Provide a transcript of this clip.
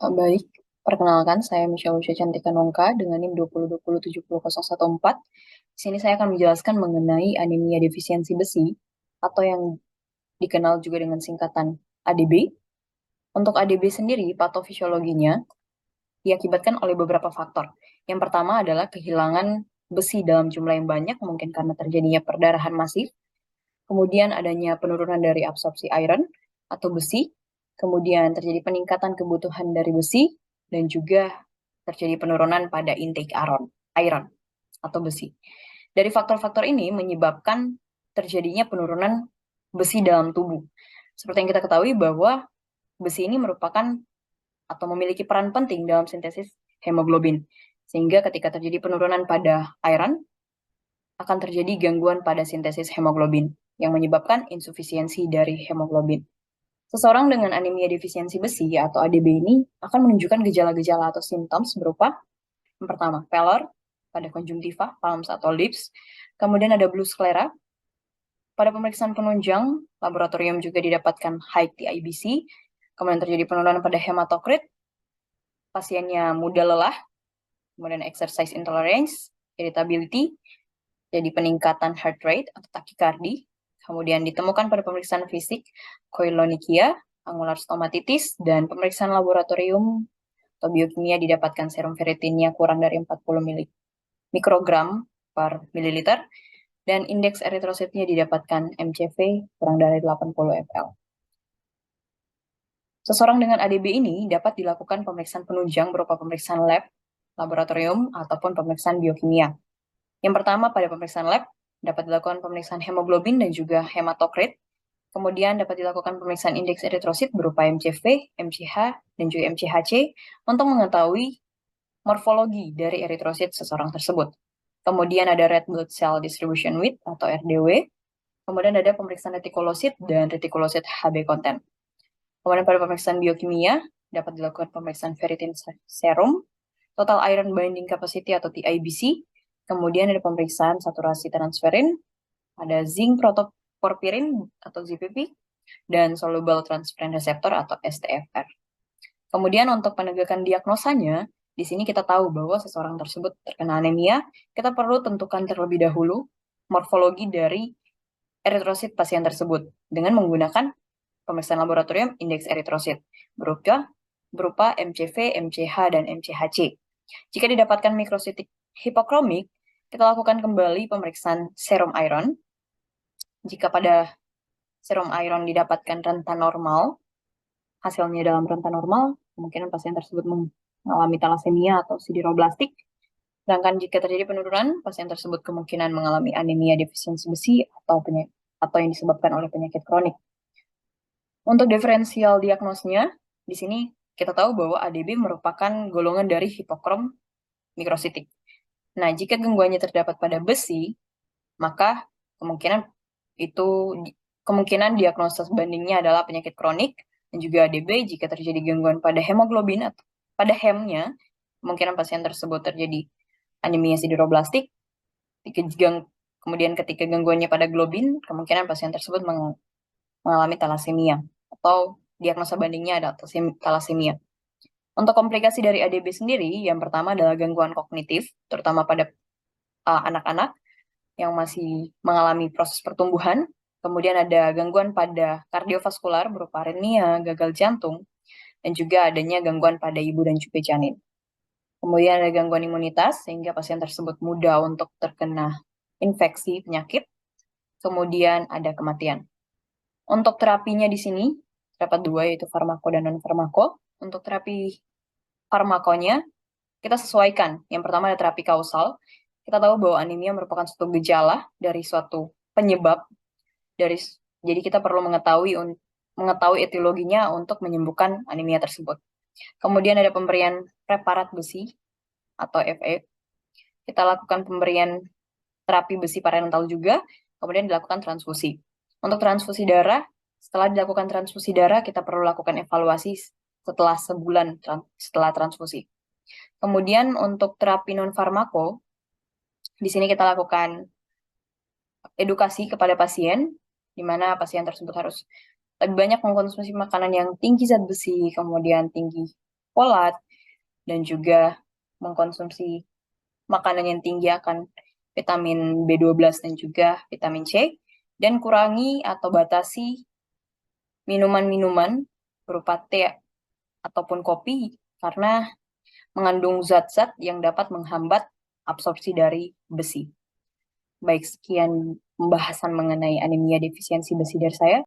Baik, perkenalkan saya Michelle Lucia Cantika Nongka dengan NIM 2020700114. Di sini saya akan menjelaskan mengenai anemia defisiensi besi atau yang dikenal juga dengan singkatan ADB. Untuk ADB sendiri, patofisiologinya diakibatkan oleh beberapa faktor. Yang pertama adalah kehilangan besi dalam jumlah yang banyak, mungkin karena terjadinya perdarahan masif. Kemudian adanya penurunan dari absorpsi iron atau besi. Kemudian terjadi peningkatan kebutuhan dari besi dan juga terjadi penurunan pada intake iron atau besi. Dari faktor-faktor ini menyebabkan terjadinya penurunan besi dalam tubuh. Seperti yang kita ketahui bahwa besi ini merupakan atau memiliki peran penting dalam sintesis hemoglobin. Sehingga ketika terjadi penurunan pada iron, akan terjadi gangguan pada sintesis hemoglobin yang menyebabkan insufisiensi dari hemoglobin. Seseorang dengan anemia defisiensi besi atau ADB ini akan menunjukkan gejala-gejala atau simptom berupa yang pertama, pallor pada konjungtiva, palms atau lips. Kemudian ada blue sclera. Pada pemeriksaan penunjang, laboratorium juga didapatkan high TIBC. Kemudian terjadi penurunan pada hematokrit. Pasiennya mudah lelah. Kemudian exercise intolerance, irritability, jadi peningkatan heart rate atau takikardi. Kemudian ditemukan pada pemeriksaan fisik koilonychia, angular stomatitis, dan pemeriksaan laboratorium atau biokimia didapatkan serum ferritinnya kurang dari 40 mikrogram per mililiter, dan indeks eritrositnya didapatkan MCV kurang dari 80 ml. Seseorang dengan ADB ini dapat dilakukan pemeriksaan penunjang berupa pemeriksaan lab, laboratorium, ataupun pemeriksaan biokimia. Yang pertama, pada pemeriksaan lab, dapat dilakukan pemeriksaan hemoglobin dan juga hematokrit. Kemudian dapat dilakukan pemeriksaan indeks eritrosit berupa MCV, MCH, dan juga MCHC untuk mengetahui morfologi dari eritrosit seseorang tersebut. Kemudian ada red blood cell distribution width atau RDW. Kemudian ada pemeriksaan retikulosit dan retikulosit HB content. Kemudian pada pemeriksaan biokimia dapat dilakukan pemeriksaan ferritin serum, total iron binding capacity atau TIBC. Kemudian ada pemeriksaan saturasi transferin, ada zinc protoporphyrin atau ZPP, dan soluble transferrin receptor atau STFR. Kemudian untuk penegakan diagnosanya, di sini kita tahu bahwa seseorang tersebut terkena anemia, kita perlu tentukan terlebih dahulu morfologi dari eritrosit pasien tersebut dengan menggunakan pemeriksaan laboratorium indeks eritrosit berupa MCV, MCH, dan MCHC. Jika didapatkan mikrositik hipokromik, kita lakukan kembali pemeriksaan serum iron. Jika pada serum iron didapatkan rentan normal, hasilnya dalam rentan normal, kemungkinan pasien tersebut mengalami thalassemia atau sideroblastik. Sedangkan jika terjadi penurunan, pasien tersebut kemungkinan mengalami anemia defisiensi besi atau yang disebabkan oleh penyakit kronik. Untuk diferensial diagnosnya, di sini kita tahu bahwa ADB merupakan golongan dari hipokrom mikrositik. Nah, jika gangguannya terdapat pada besi, maka kemungkinan itu kemungkinan diagnosis bandingnya adalah penyakit kronik dan juga ADB. Jika terjadi gangguan pada hemoglobin atau pada hemnya, kemungkinan pasien tersebut terjadi anemia sideroblastik. Kemudian ketika gangguannya pada globin, kemungkinan pasien tersebut mengalami thalassemia atau diagnosa bandingnya adalah thalassemia. Untuk komplikasi dari ADB sendiri, yang pertama adalah gangguan kognitif, terutama pada anak-anak yang masih mengalami proses pertumbuhan. Kemudian ada gangguan pada kardiovaskular berupa aritmia, gagal jantung, dan juga adanya gangguan pada ibu dan juga janin. Kemudian ada gangguan imunitas, sehingga pasien tersebut mudah untuk terkena infeksi penyakit. Kemudian ada kematian. Untuk terapinya di sini, terdapat dua, yaitu farmako dan non-farmako. Untuk terapi farmakonya, kita sesuaikan. Yang pertama ada terapi kausal. Kita tahu bahwa anemia merupakan suatu gejala dari suatu penyebab. Jadi kita perlu mengetahui etiologinya untuk menyembuhkan anemia tersebut. Kemudian ada pemberian preparat besi atau FE. Kita lakukan pemberian terapi besi parenteral juga, kemudian dilakukan transfusi. Untuk transfusi darah, setelah dilakukan transfusi darah, kita perlu lakukan evaluasi setelah sebulan setelah transfusi. Kemudian untuk terapi non-farmako, di sini kita lakukan edukasi kepada pasien, di mana pasien tersebut harus lebih banyak mengkonsumsi makanan yang tinggi zat besi, kemudian tinggi folat, dan juga mengkonsumsi makanan yang tinggi akan vitamin B12 dan juga vitamin C, dan kurangi atau batasi minuman-minuman berupa teh ataupun kopi karena mengandung zat-zat yang dapat menghambat absorpsi dari besi. Baik, sekian pembahasan mengenai anemia defisiensi besi dari saya.